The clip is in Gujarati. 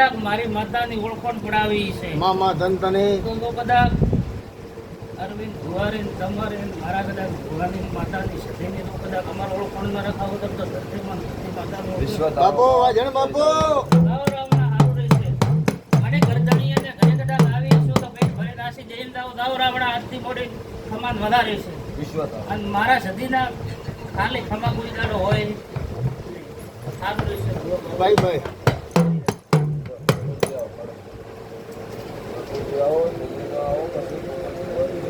કદાચ મારી માતાની ઓળખાણ પડાવી છે મામા ધનતને તો કદાચ અરવિંદ ભુવારી તમારે મારા કદાચ ભુવાની માતાની સતીની તો કદાચ અમારો ઓળખાણ ન રખાવો તો ધરતીમાં માતાનો બાપુ વાજણ બાપુ મને ગરદણી અને ઘરે કદાચ આવી છું તો પેટ ભરે નાસી જઈને દાવ રાવણા આજથી મોડી ખમાન વધારે છે અને મારા સદીના ખાલી ખમા કોઈ દાડો હોય સારું રહેશે બાય બાય